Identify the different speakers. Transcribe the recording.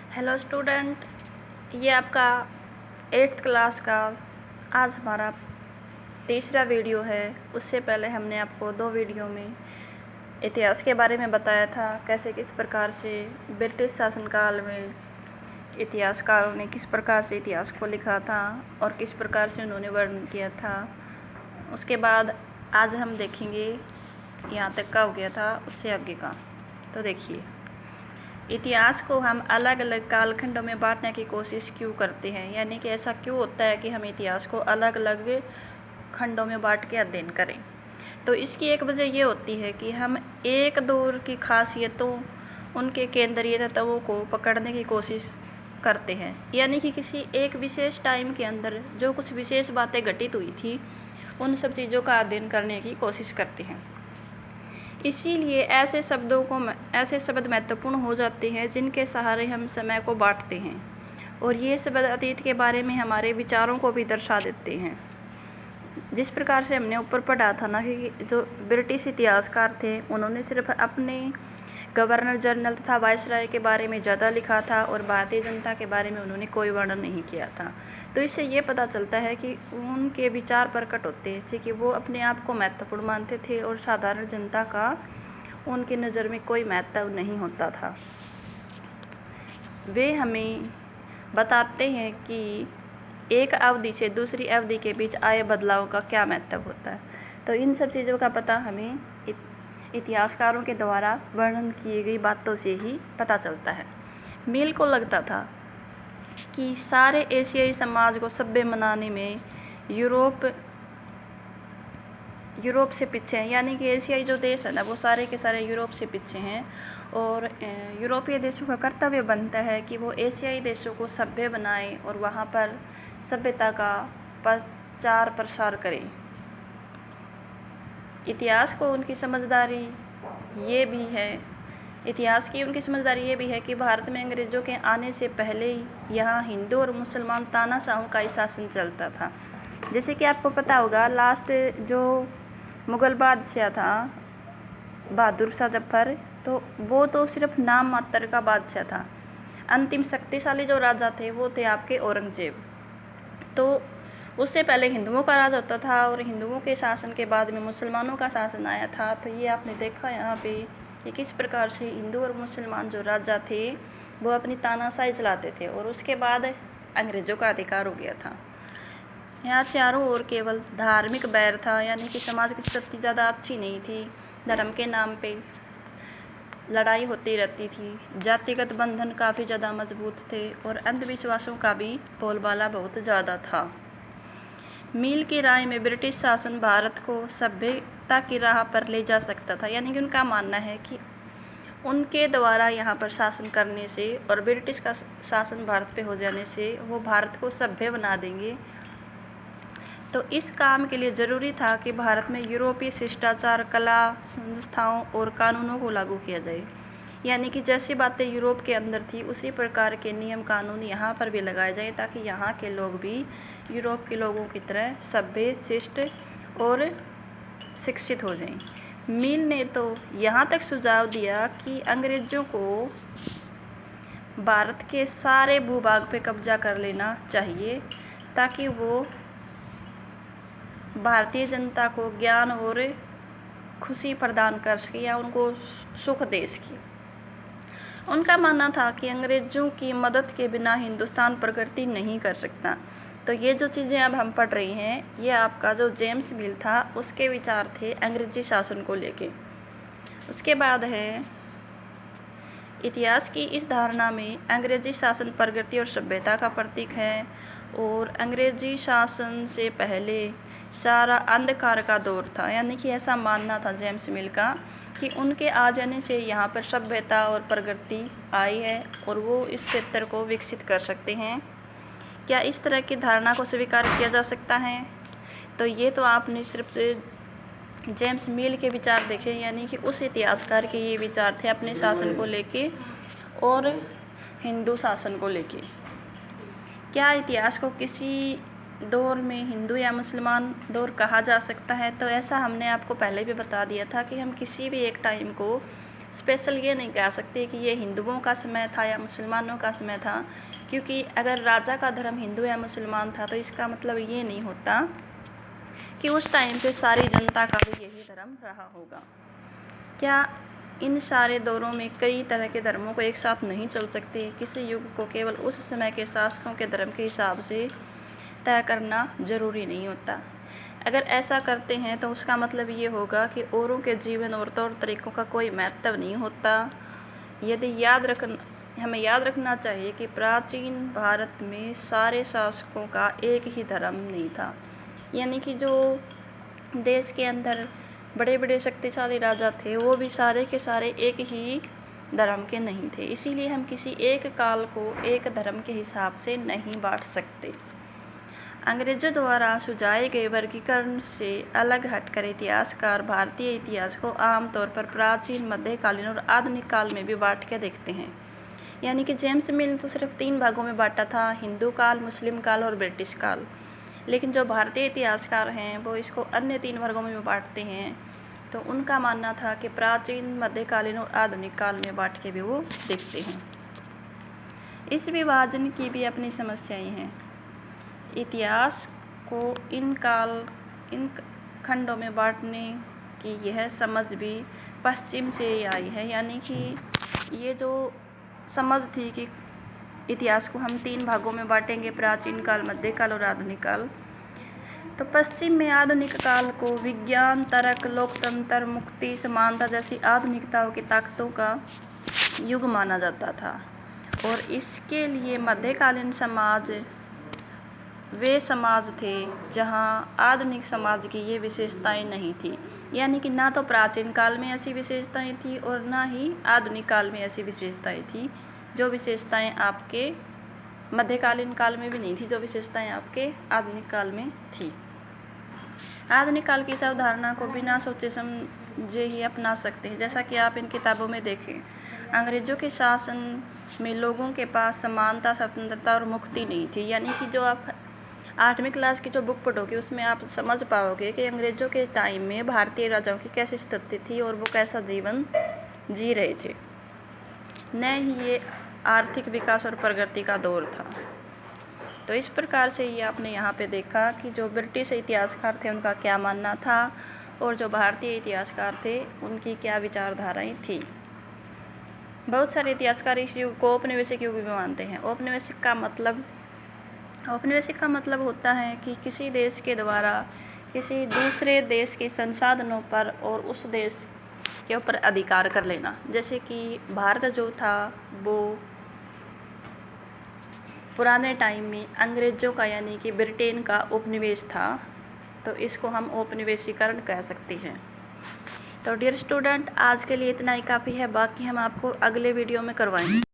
Speaker 1: Hello student, ये आपका 8th class का आज हमारा तीसरा वीडियो है। उससे पहले हमने आपको 2 वीडियो में इतिहास के बारे में बताया था, कैसे किस प्रकार से ब्रिटिश शासनकाल में इतिहासकारों ने किस प्रकार से इतिहास को लिखा था और किस प्रकार से उन्होंने वर्णन किया था। उसके बाद आज हम देखेंगे यहाँ तक का हो गया था, उससे आगे का। तो देखिए, इतिहास को हम अलग अलग कालखंडों में बांटने की कोशिश क्यों करते हैं, यानी कि ऐसा क्यों होता है कि हम इतिहास को अलग अलग खंडों में बांट के अध्ययन करें। तो इसकी एक वजह ये होती है कि हम एक दौर की खासियतों, उनके केंद्रीय तत्वों को पकड़ने की कोशिश करते हैं, यानी कि किसी एक विशेष टाइम के अंदर जो कुछ विशेष बातें घटित हुई थी उन सब चीज़ों का अध्ययन करने की कोशिश करते हैं। इसीलिए ऐसे शब्द महत्वपूर्ण हो जाते हैं जिनके सहारे हम समय को बांटते हैं, और ये शब्द अतीत के बारे में हमारे विचारों को भी दर्शा देते हैं। जिस प्रकार से हमने ऊपर पढ़ा था ना कि जो ब्रिटिश इतिहासकार थे उन्होंने सिर्फ अपने गवर्नर जनरल तथा वायसराय के बारे में ज़्यादा लिखा था और भारतीय जनता के बारे में उन्होंने कोई वर्णन नहीं किया था। तो इससे ये पता चलता है कि उनके विचार प्रकट होते हैं, जैसे कि वो अपने आप को महत्वपूर्ण मानते थे और साधारण जनता का उनकी नज़र में कोई महत्व नहीं होता था। वे हमें बताते हैं कि एक अवधि से दूसरी अवधि के बीच आए बदलाव का क्या महत्व होता है। तो इन सब चीज़ों का पता हमें इतिहासकारों के द्वारा वर्णन की गई बातों से ही पता चलता है। मिल को लगता था कि सारे एशियाई समाज को सभ्य बनाने में यूरोप से पीछे हैं, यानी कि एशियाई जो देश है ना वो सारे के सारे यूरोप से पीछे हैं, और यूरोपीय देशों का कर्तव्य बनता है कि वो एशियाई देशों को सभ्य बनाएं और वहाँ पर सभ्यता का प्रचार प्रसार करें। इतिहास की उनकी समझदारी ये भी है कि भारत में अंग्रेज़ों के आने से पहले ही यहाँ हिंदू और मुसलमान तानाशाहों का ही शासन चलता था। जैसे कि आपको पता होगा, लास्ट जो मुग़ल बादशाह था बहादुर शाह जफ़र, तो वो तो सिर्फ नाम मात्र का बादशाह था। अंतिम शक्तिशाली जो राजा थे वो थे आपके औरंगज़ेब। तो उससे पहले हिंदुओं का राज होता था और हिंदुओं के शासन के बाद में मुसलमानों का शासन आया था। तो ये आपने देखा यहाँ पे कि किस प्रकार से हिंदू और मुसलमान जो राजा थे वो अपनी तानाशाही चलाते थे, और उसके बाद अंग्रेज़ों का अधिकार हो गया था। यहाँ चारों ओर केवल धार्मिक बैर था, यानी कि समाज की स्थिति ज़्यादा अच्छी नहीं थी। धर्म के नाम पे लड़ाई होती रहती थी, जातिगत बंधन काफ़ी ज़्यादा मजबूत थे और अंधविश्वासों का भी बोलबाला बहुत ज़्यादा था। मिल की राय में ब्रिटिश शासन भारत को सभ्यता की राह पर ले जा सकता था, यानी कि उनका मानना है कि उनके द्वारा यहाँ पर शासन करने से और ब्रिटिश का शासन भारत पे हो जाने से वो भारत को सभ्य बना देंगे। तो इस काम के लिए ज़रूरी था कि भारत में यूरोपीय शिष्टाचार, कला, संस्थाओं और कानूनों को लागू किया जाए, यानी कि जैसी बातें यूरोप के अंदर थी उसी प्रकार के नियम कानून यहाँ पर भी लगाए जाएं, ताकि यहाँ के लोग भी यूरोप के लोगों की तरह सभ्य, शिष्ट और शिक्षित हो जाएं। मिल ने तो यहाँ तक सुझाव दिया कि अंग्रेज़ों को भारत के सारे भूभाग पे कब्जा कर लेना चाहिए, ताकि वो भारतीय जनता को ज्ञान और खुशी प्रदान कर सके या उनको सुख दे सके। उनका मानना था कि अंग्रेज़ों की मदद के बिना हिंदुस्तान प्रगति नहीं कर सकता। तो ये जो चीज़ें अब हम पढ़ रही हैं, ये आपका जो जेम्स मिल था उसके विचार थे अंग्रेजी शासन को लेके। उसके बाद है, इतिहास की इस धारणा में अंग्रेजी शासन प्रगति और सभ्यता का प्रतीक है, और अंग्रेजी शासन से पहले सारा अंधकार का दौर था, यानी कि ऐसा मानना था जेम्स मिल का कि उनके आ जाने से यहाँ पर सभ्यता और प्रगति आई है और वो इस क्षेत्र को विकसित कर सकते हैं। क्या इस तरह की धारणा को स्वीकार किया जा सकता है? तो ये तो आपने सिर्फ जेम्स मिल के विचार देखे, यानी कि उस इतिहासकार के ये विचार थे अपने शासन को लेके और हिंदू शासन को लेके। क्या इतिहास को किसी दौर में हिंदू या मुसलमान दौर कहा जा सकता है? तो ऐसा हमने आपको पहले भी बता दिया था कि हम किसी भी एक टाइम को स्पेशल ये नहीं कह सकते कि ये हिंदुओं का समय था या मुसलमानों का समय था, क्योंकि अगर राजा का धर्म हिंदू या मुसलमान था तो इसका मतलब ये नहीं होता कि उस टाइम पे सारी जनता का भी यही धर्म रहा होगा। क्या इन सारे दौरों में कई तरह के धर्मों को एक साथ नहीं चल सकते? किसी युग को केवल उस समय के शासकों के धर्म के हिसाब से तय करना जरूरी नहीं होता। अगर ऐसा करते हैं तो उसका मतलब ये होगा कि औरों के जीवन और तौर तरीकों का कोई महत्व नहीं होता। हमें याद रखना चाहिए कि प्राचीन भारत में सारे शासकों का एक ही धर्म नहीं था, यानी कि जो देश के अंदर बड़े बड़े शक्तिशाली राजा थे वो भी सारे के सारे एक ही धर्म के नहीं थे। इसीलिए हम किसी एक काल को एक धर्म के हिसाब से नहीं बांट सकते। अंग्रेजों द्वारा सुझाए गए वर्गीकरण से अलग हटकर इतिहासकार भारतीय इतिहास को आमतौर पर प्राचीन, मध्यकालीन और आधुनिक काल में भी बांट के देखते हैं। यानी कि जेम्स मिल ने तो सिर्फ 3 भागों में बांटा था, हिंदू काल, मुस्लिम काल और ब्रिटिश काल। लेकिन जो भारतीय इतिहासकार हैं वो इसको अन्य 3 वर्गों में बांटते हैं। तो उनका मानना था कि प्राचीन, मध्यकालीन और आधुनिक काल में बांट के भी वो देखते हैं। इस विभाजन की भी अपनी समस्याएं हैं। इतिहास को इन खंडों में बांटने की यह समझ भी पश्चिम से आई है। यानी कि ये जो समझ थी कि इतिहास को हम 3 भागों में बांटेंगे, प्राचीन काल, मध्यकाल और आधुनिक काल, तो पश्चिम में आधुनिक काल को विज्ञान, तर्क, लोकतंत्र, मुक्ति, समानता जैसी आधुनिकताओं की ताकतों का युग माना जाता था। और इसके लिए मध्यकालीन समाज वे समाज थे जहाँ आधुनिक समाज की ये विशेषताएं नहीं थी। यानी कि ना तो प्राचीन काल में ऐसी विशेषताएं थी और ना ही आधुनिक काल में ऐसी विशेषताएं थी। जो विशेषताएं आपके मध्यकालीन काल में भी नहीं थी, जो विशेषताएं आपके आधुनिक काल में थी। आधुनिक काल की इस अवधारणा को बिना सोचे समझे ही अपना सकते हैं। जैसा कि आप इन किताबों में देखें, अंग्रेजों के शासन में लोगों के पास समानता, स्वतंत्रता और मुक्ति नहीं थी। यानी कि जो आप 8वीं क्लास की जो बुक पढ़ोगे उसमें आप समझ पाओगे कि अंग्रेजों के टाइम में भारतीय राजाओं की कैसी स्थिति थी और वो कैसा जीवन जी रहे थे। न ही ये आर्थिक विकास और प्रगति का दौर था। तो इस प्रकार से ये आपने यहाँ पे देखा कि जो ब्रिटिश इतिहासकार थे उनका क्या मानना था और जो भारतीय इतिहासकार थे उनकी क्या विचारधाराएं थी। बहुत सारे इतिहासकार इस युग को औपनिवेशिक युग भी मानते हैं। औपनिवेशिक का मतलब होता है कि किसी देश के द्वारा किसी दूसरे देश के संसाधनों पर और उस देश के ऊपर अधिकार कर लेना। जैसे कि भारत जो था वो पुराने टाइम में अंग्रेजों का यानी कि ब्रिटेन का उपनिवेश था, तो इसको हम औपनिवेशीकरण कह सकते हैं। तो डियर स्टूडेंट, आज के लिए इतना ही काफ़ी है, बाकी हम आपको अगले वीडियो में करवाएंगे।